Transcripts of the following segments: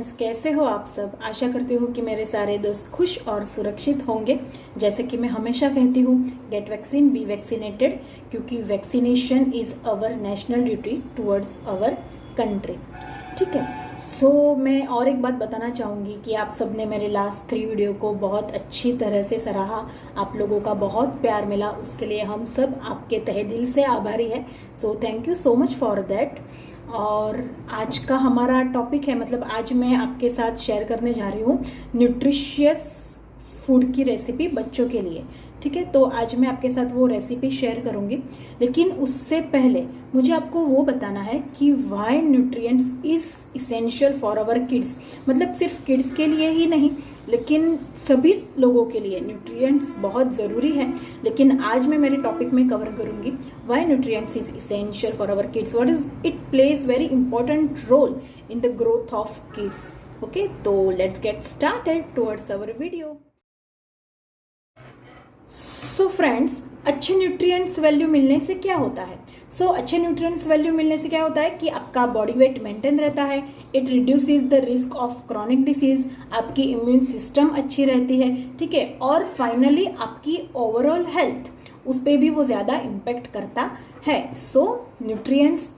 Friends, कैसे हो आप सब। आशा करती हूँ कि मेरे सारे दोस्त खुश और सुरक्षित होंगे। जैसे कि मैं हमेशा कहती हूँ, गेट वैक्सीन, बी वैक्सीनेटेड, क्योंकि vaccination is our national duty towards our country. ठीक है। सो मैं और एक बात बताना चाहूँगी कि आप सब ने मेरे लास्ट 3 वीडियो को बहुत अच्छी तरह से सराहा, आप लोगों का बहुत प्यार मिला, उसके लिए हम सब आपके तहे दिल से आभारी है। So thank you so much for that. और आज का हमारा टॉपिक है, मतलब आज मैं आपके साथ शेयर करने जा रही हूँ न्यूट्रिशियस फूड की रेसिपी बच्चों के लिए। ठीक है, तो आज मैं आपके साथ वो रेसिपी शेयर करूंगी, लेकिन उससे पहले मुझे आपको वो बताना है कि why nutrients is essential for our kids. मतलब सिर्फ किड्स के लिए ही नहीं, लेकिन सभी लोगों के लिए न्यूट्रिएंट्स बहुत ज़रूरी है। लेकिन आज मैं मेरे टॉपिक में कवर करूंगी why nutrients is essential for our kids, what is it plays very important role in the growth of kids. Okay, तो let's get started towards our video. So friends, अच्छे न्यूट्रिएंट्स वैल्यू मिलने से क्या होता है? अच्छे nutrients value मिलने से क्या होता है कि आपका बॉडी वेट मेंटेन रहता है, it reduces the risk of chronic disease, आपकी इम्यून सिस्टम अच्छी रहती है। ठीक है, और फाइनली आपकी ओवरऑल हेल्थ, उस पर भी वो ज़्यादा इम्पेक्ट करता है। न्यूट्रिएंट्स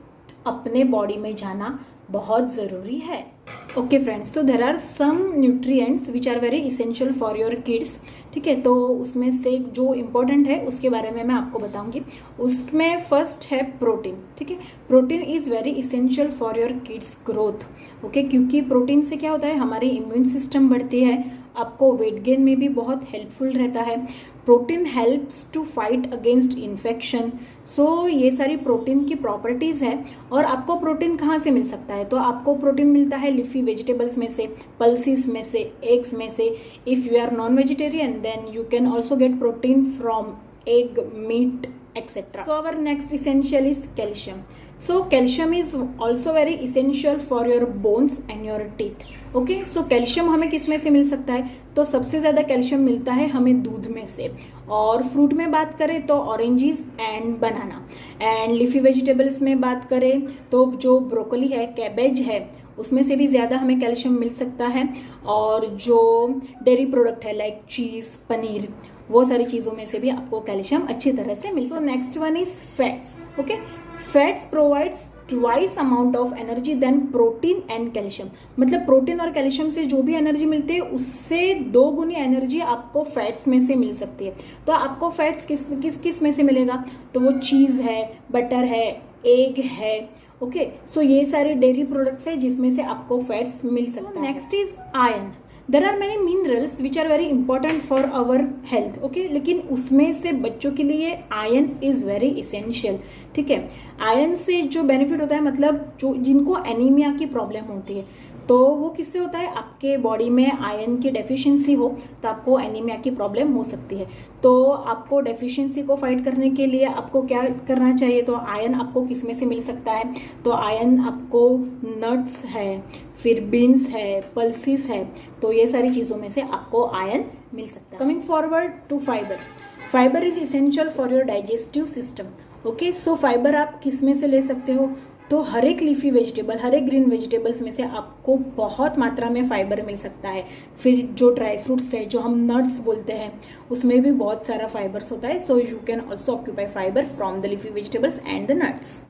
अपने बॉडी में जाना बहुत ज़रूरी है। ओके फ्रेंड्स, तो there are some nutrients which are very essential for your kids. ठीक है, तो उसमें से जो इम्पोर्टेंट है उसके बारे में मैं आपको बताऊंगी। उसमें फर्स्ट है प्रोटीन। ठीक है, protein is very essential for your kids growth. Okay, क्योंकि प्रोटीन से क्या होता है, हमारी इम्यून सिस्टम बढ़ती है, आपको वेट गेन में भी बहुत हेल्पफुल रहता है। Protein helps to fight against infection. ये सारी प्रोटीन की प्रॉपर्टीज़ है। और आपको प्रोटीन कहाँ से मिल सकता है? तो आपको प्रोटीन मिलता है लीफी वेजिटेबल्स में से, पल्सेस में से, एग्स में से। If you are non vegetarian then you can also get protein from egg, meat, etc. So our next essential is calcium. Calcium is also very essential for your bones and your teeth. Okay, calcium हमें किस में से मिल सकता है? तो सबसे ज़्यादा कैल्शियम मिलता है हमें दूध में से। और फ्रूट में बात करें तो oranges and banana. And leafy vegetables में बात करें तो जो ब्रोकली है, कैबेज है, उसमें से भी ज़्यादा हमें कैल्शियम मिल सकता है। और जो डेयरी प्रोडक्ट है लाइक चीज़, पनीर, वो सारी चीज़ों में से भी आपको कैल्शियम अच्छी तरह से मिल सकता है। Next one is fats. Okay, fats provides twice amount of energy then protein and calcium. मतलब प्रोटीन और कैल्शियम से जो भी एनर्जी मिलती है उससे 2 गुनी एनर्जी आपको फैट्स में से मिल सकती है। तो आपको फैट्स किस में से मिलेगा? तो वो चीज़ है, बटर है, एग है। ओके, ये सारे डेयरी प्रोडक्ट्स है जिसमें से आपको फैट्स मिल सकता है। Next is iron. There are many minerals which are very important for our health. Okay, लेकिन उसमें से बच्चों के लिए आयरन इज वेरी इसेंशियल। ठीक है, आयरन से जो बेनिफिट होता है, मतलब जो जिनको एनीमिया की प्रॉब्लम होती है, तो वो किससे होता है? आपके बॉडी में आयरन की डेफिशिएंसी हो तो आपको एनीमिया की प्रॉब्लम हो सकती है। तो आपको डेफिशिएंसी को फाइट करने के लिए आपको क्या करना चाहिए? तो आयरन आपको किस में से मिल सकता है? तो आयरन आपको नट्स है, फिर बीन्स है, पल्सेस है, तो ये सारी चीज़ों में से आपको आयरन मिल सकता है। Coming forward to fibre. Fibre is essential for your digestive system. Okay, fibre आप किस में से ले सकते हो? तो हर एक लीफी वेजिटेबल, हर एक ग्रीन वेजिटेबल्स में से आपको बहुत मात्रा में फाइबर मिल सकता है। फिर जो ड्राई फ्रूट्स है, जो हम नट्स बोलते हैं, उसमें भी बहुत सारा फाइबर्स होता है। You can also occupy fibre from the leafy vegetables and the nuts.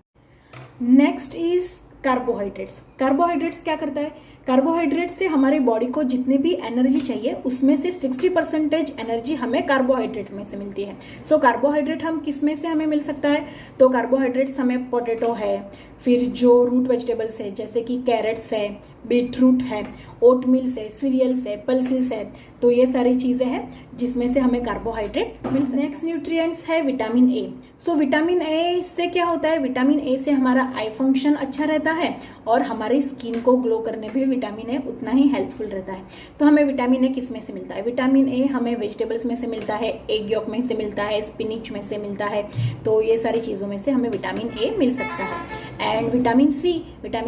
Next is carbohydrates. Carbohydrates क्या करता है? कार्बोहाइड्रेट से हमारी बॉडी को जितनी भी एनर्जी चाहिए उसमें से 60% एनर्जी हमें कार्बोहाइड्रेट में से मिलती है। कार्बोहाइड्रेट हम किस में से हमें मिल सकता है? तो कार्बोहाइड्रेट्स हमें पोटैटो है, फिर जो रूट वेजिटेबल्स है जैसे कि कैरेट्स है, बीटरूट है, ओटमील्स है, सीरियल्स है, पल्सेस है, तो ये सारी चीज़ें हैं जिसमें से हमें कार्बोहाइड्रेट मिल सकते हैं। नेक्स्ट न्यूट्रिएंट्स है विटामिन ए। विटामिन ए से क्या होता है? विटामिन ए से हमारा आई फंक्शन अच्छा रहता है और हमारी स्किन को ग्लो करने में विटामिन ए उतना ही हेल्पफुल रहता है। तो हमें विटामिन ए किस में से मिलता है? विटामिन ए हमें वेजिटेबल्स में से मिलता है, एग यॉक में से मिलता है, स्पिनिच में से मिलता है, तो ये सारी चीज़ों में से हमें विटामिन ए मिल सकता है। And vitamin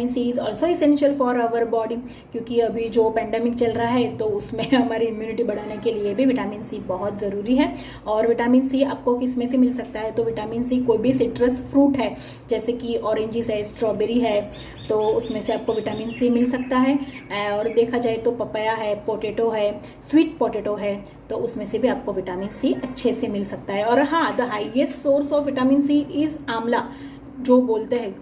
C is also essential for our body, क्योंकि अभी जो पेंडेमिक चल रहा है तो उसमें हमारी इम्यूनिटी बढ़ाने के लिए भी विटामिन सी बहुत ज़रूरी है। और विटामिन सी आपको किस में से मिल सकता है, तो विटामिन सी कोई भी सिट्रस फ्रूट है, जैसे कि ऑरेंजेस है, स्ट्रॉबेरी है, तो उसमें से आपको विटामिन सी मिल सकता है। और देखा जाए तो पपाया है, पोटैटो है, स्वीट पोटैटो है, तो उसमें से भी आपको विटामिन सी अच्छे से मिल सकता है। और हाँ, the highest source of vitamin C is amla, जो बोलते हैं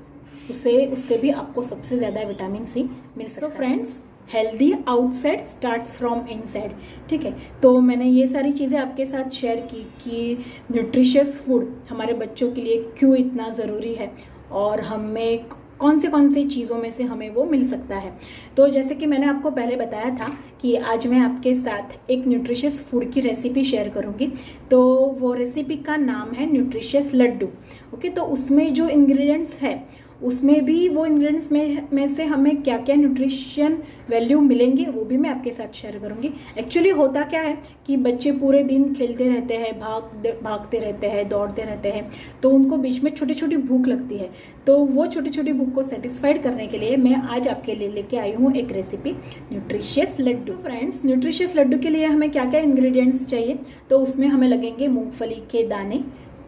उससे भी आपको सबसे ज़्यादा विटामिन सी मिल सकता है। तो friends, healthy outside starts from inside, ठीक है। तो मैंने ये सारी चीज़ें आपके साथ शेयर की कि न्यूट्रिशियस फूड हमारे बच्चों के लिए क्यों इतना ज़रूरी है और हमें कौन से चीज़ों में से हमें वो मिल सकता है। तो जैसे कि मैंने आपको पहले बताया था कि आज मैं आपके साथ एक न्यूट्रिशियस फूड की रेसिपी शेयर करूंगी। तो वो रेसिपी का नाम है न्यूट्रिशियस लड्डू। ओके, तो उसमें जो इंग्रेडिएंट्स है उसमें भी वो इंग्रेडिएंट्स में से हमें क्या क्या न्यूट्रिशन वैल्यू मिलेंगे वो भी मैं आपके साथ शेयर करूंगी। एक्चुअली होता क्या है कि बच्चे पूरे दिन खेलते रहते हैं, भागते रहते हैं, दौड़ते रहते हैं, तो उनको बीच में छोटी छोटी भूख लगती है। तो वो छोटी छोटी भूख को सेटिस्फाइड करने के लिए मैं आज आपके लिए लेके आई हूँ एक recipe, nutritious laddu. Friends, nutritious laddu के लिए हमें क्या क्या इंग्रेडिएंट्स चाहिए, तो उसमें हमें लगेंगे मूंगफली के दाने,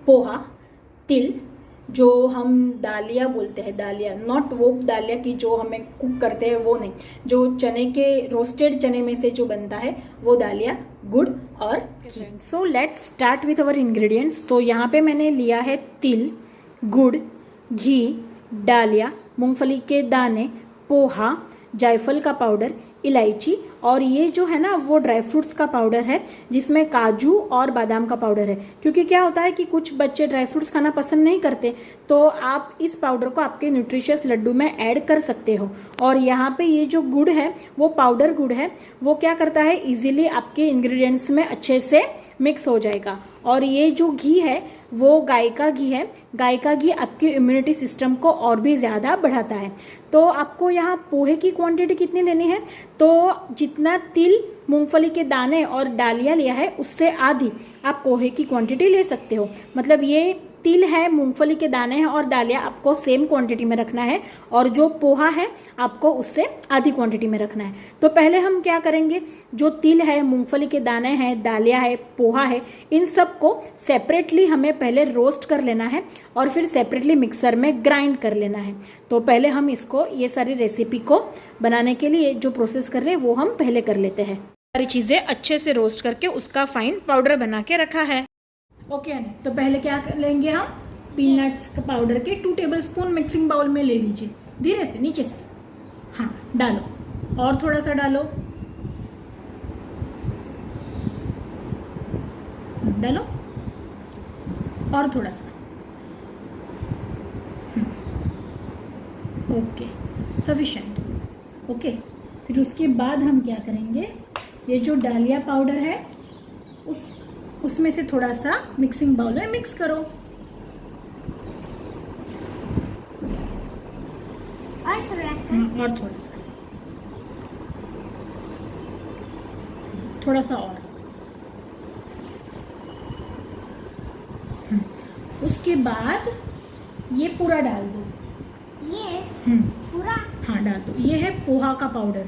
पोहा, तिल, जो हम दालिया बोलते हैं, दालिया नॉट वो दालिया की जो हमें कुक करते हैं वो नहीं, जो चने के रोस्टेड चने में से जो बनता है वो दालिया, गुड़ और घी। So let's start with our ingredients. तो यहाँ पे मैंने लिया है तिल, गुड़, घी, दालिया, मूंगफली के दाने, पोहा, जायफल का पाउडर, इलायची, और ये जो है ना वो ड्राई फ्रूट्स का पाउडर है जिसमें काजू और बादाम का पाउडर है। क्योंकि क्या होता है कि कुछ बच्चे ड्राई फ्रूट्स खाना पसंद नहीं करते, तो आप इस पाउडर को आपके न्यूट्रिशियस लड्डू में ऐड कर सकते हो। और यहाँ पे ये जो गुड़ है वो पाउडर गुड़ है, वो क्या करता है इजीली आपके इंग्रेडिएंट्स में अच्छे से मिक्स हो जाएगा। और ये जो घी है वो गाय का घी है। गाय का घी आपके इम्यूनिटी सिस्टम को और भी ज़्यादा बढ़ाता है। तो आपको यहाँ पोहे की क्वांटिटी कितनी लेनी है, तो जितना तिल, मूंगफली के दाने और डालिया लिया है उससे आधी आप पोहे की क्वांटिटी ले सकते हो। मतलब ये तिल है, मूंगफली के दाने हैं और दालिया आपको सेम क्वांटिटी में रखना है, और जो पोहा है आपको उससे आधी क्वांटिटी में रखना है। तो पहले हम क्या करेंगे, जो तिल है, मूंगफली के दाने हैं, दालिया है, पोहा है, इन सब को सेपरेटली हमें पहले रोस्ट कर लेना है और फिर सेपरेटली मिक्सर में ग्राइंड कर लेना है। तो पहले हम इसको, ये सारी रेसिपी को बनाने के लिए जो प्रोसेस कर रहे हैं वो हम पहले कर लेते हैं। सारी चीज़ें अच्छे से रोस्ट करके उसका फाइन पाउडर बना के रखा है। ओके तो पहले क्या लेंगे हम, पीनट्स का पाउडर के 2 टेबलस्पून मिक्सिंग बाउल में ले लीजिए, धीरे से नीचे से, हाँ डालो, और थोड़ा सा डालो, डालो, और थोड़ा सा, ओके सफिशिएंट। ओके, फिर उसके बाद हम क्या करेंगे, ये जो डालिया पाउडर है उसमें से थोड़ा सा मिक्सिंग बाउल में मिक्स करो, और थोड़ा सा और, उसके बाद ये पूरा डाल दो, ये पूरा, हाँ डाल दो। ये है पोहा का पाउडर,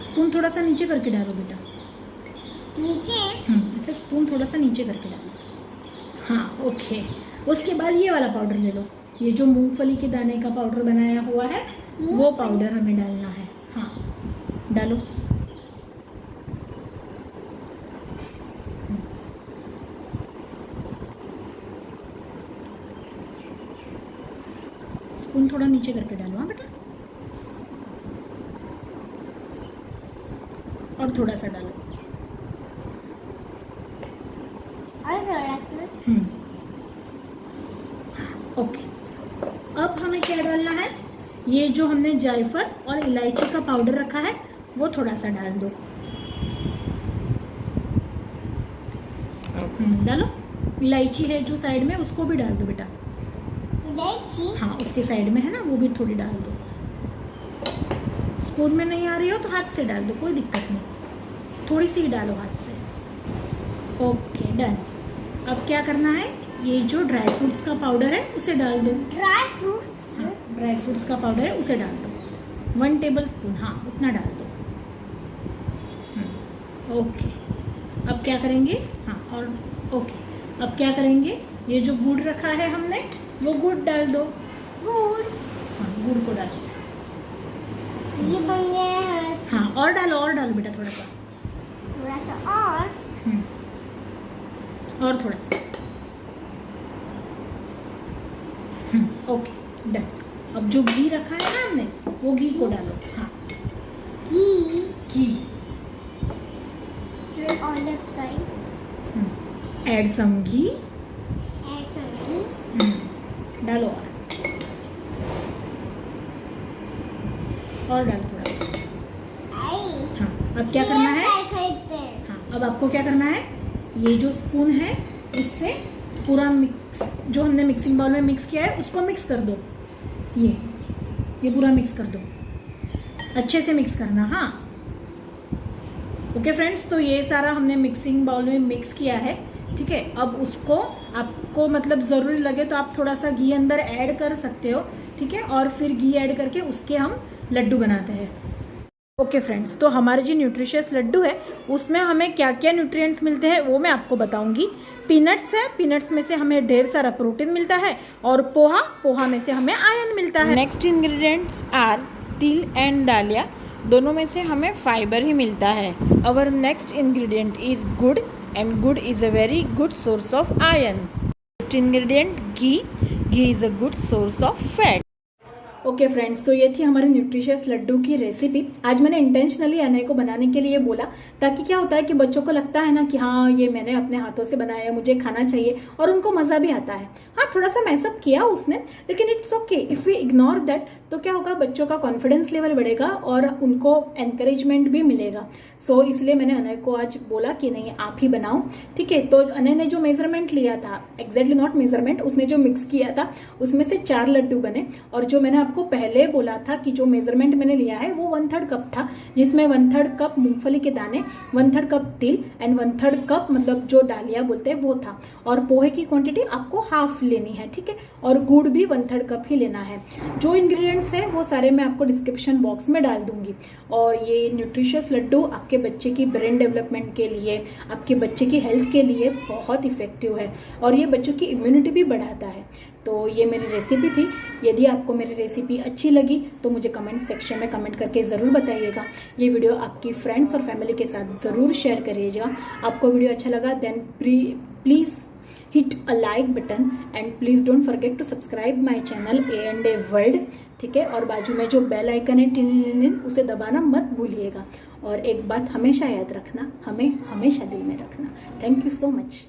स्पून थोड़ा सा नीचे करके डालो बेटा, नीचे, ऐसे स्पून थोड़ा सा नीचे करके डालो, हाँ ओके। उसके बाद ये वाला पाउडर ले लो, ये जो मूंगफली के दाने का पाउडर बनाया हुआ है वो पाउडर हमें डालना है, हाँ डालो, स्पून थोड़ा नीचे करके डालो, हाँ बेटा, और थोड़ा सा डालो, ओके। अब हमें क्या डालना है, ये जो हमने जायफल और इलायची का पाउडर रखा है वो थोड़ा सा डाल दो, डालो। इलायची है जो साइड में उसको भी डाल दो बेटा, इलायची, हाँ उसके साइड में है ना, वो भी थोड़ी डाल दो। स्पून में नहीं आ रही हो तो हाथ से डाल दो, कोई दिक्कत नहीं, थोड़ी सी डालो हाथ से, ओके डन। अब क्या करना है, ये जो ड्राई फ्रूट्स का पाउडर है उसे डाल दो। ड्राई फ्रूट्स, हाँ, ड्राई फ्रूट्स का पाउडर है उसे डाल दो, 1 टेबल स्पून, हाँ उतना डाल दो। ओके, अब क्या करेंगे, हाँ और ओके, अब क्या करेंगे, ये जो गुड़ रखा है हमने वो गुड़ डाल दो। गुड़, हाँ गुड़ को डालो। ये बन गया है। हाँ और डालो बेटा थोड़ा सा। थोड़ा सा और। और थोड़ा सा। Okay done. अब जो घी रखा है ना हमने वो घी को डालो। हाँ घी on left side, add some ghee, add some ghee, डालो और डालो थोड़ा। हाँ अब क्या करना है, हाँ अब आपको क्या करना है, ये जो स्पून है इससे पूरा मिक्स, जो हमने मिक्सिंग बाउल में मिक्स किया है उसको मिक्स कर दो। ये पूरा मिक्स कर दो, अच्छे से मिक्स करना। हाँ ओके फ्रेंड्स, तो ये सारा हमने मिक्सिंग बाउल में मिक्स किया है, ठीक है। अब उसको आपको मतलब ज़रूरी लगे तो आप थोड़ा सा घी अंदर ऐड कर सकते हो, ठीक है, और फिर घी ऐड करके उसके हम लड्डू बनाते हैं। ओके फ्रेंड्स, तो हमारे जो न्यूट्रिशियस लड्डू है उसमें हमें क्या क्या न्यूट्रिएंट्स मिलते हैं वो मैं आपको बताऊंगी। पीनट्स है, पीनट्स में से हमें ढेर सारा प्रोटीन मिलता है, और पोहा में से हमें आयरन मिलता है। नेक्स्ट इंग्रेडिएंट्स आर तिल एंड दालिया, दोनों में से हमें फाइबर ही मिलता है। अवर नेक्स्ट इंग्रेडिएंट इज गुड़, एंड गुड़ is a very good source of iron. Next ingredient ghee is a good source of fat. Okay friends, तो ये थी हमारे न्यूट्रिशियस लड्डू की रेसिपी। आज मैंने इंटेंशनली अनय को बनाने के लिए बोला, ताकि क्या होता है कि बच्चों को लगता है ना कि हाँ ये मैंने अपने हाथों से बनाया, मुझे खाना चाहिए, और उनको मज़ा भी आता है। हाँ थोड़ा सा मैसअप किया उसने, लेकिन it's okay if we ignore that. तो क्या होगा, बच्चों का कॉन्फिडेंस लेवल बढ़ेगा और उनको एनकरेजमेंट भी मिलेगा। सो इसलिए मैंने अनय को आज बोला कि नहीं आप ही बनाओ, ठीक है। तो अनय ने जो मेजरमेंट लिया था, एग्जैक्टली नॉट मेजरमेंट, उसने जो मिक्स किया था उसमें से 4 लड्डू बने। और जो मैंने आपको पहले बोला था कि जो मेजरमेंट मैंने लिया है वो 1/3 कप था, जिसमें 1/3 कप मूंगफली के दाने, 1/3 कप तिल एंड 1/3 कप मतलब जो डालिया बोलते हैं वो था। और पोहे की क्वांटिटी आपको हाफ लेनी है, ठीक है, और गुड़ भी 1/3 कप ही लेना है। जो इंग्रेडिएंट्स है वो सारे मैं आपको डिस्क्रिप्शन बॉक्स में डाल दूंगी। और ये न्यूट्रिशियस लड्डू आपके बच्चे की ब्रेन डेवलपमेंट के लिए, आपके बच्चे की हेल्थ के लिए बहुत इफेक्टिव है, और ये बच्चों की इम्यूनिटी भी बढ़ाता है। तो ये मेरी रेसिपी थी। यदि आपको मेरी रेसिपी अच्छी लगी तो मुझे कमेंट सेक्शन में कमेंट करके ज़रूर बताइएगा। ये वीडियो आपकी फ्रेंड्स और फैमिली के साथ ज़रूर शेयर करिएगा। आपको वीडियो अच्छा लगा then please hit a like button, and please don't forget to subscribe my channel A&A world, ठीक है। और बाजू में जो बेल आइकन है टिन उसे दबाना मत भूलिएगा। और एक बात हमेशा याद रखना, हमें हमेशा दिल में रखना। Thank you so much.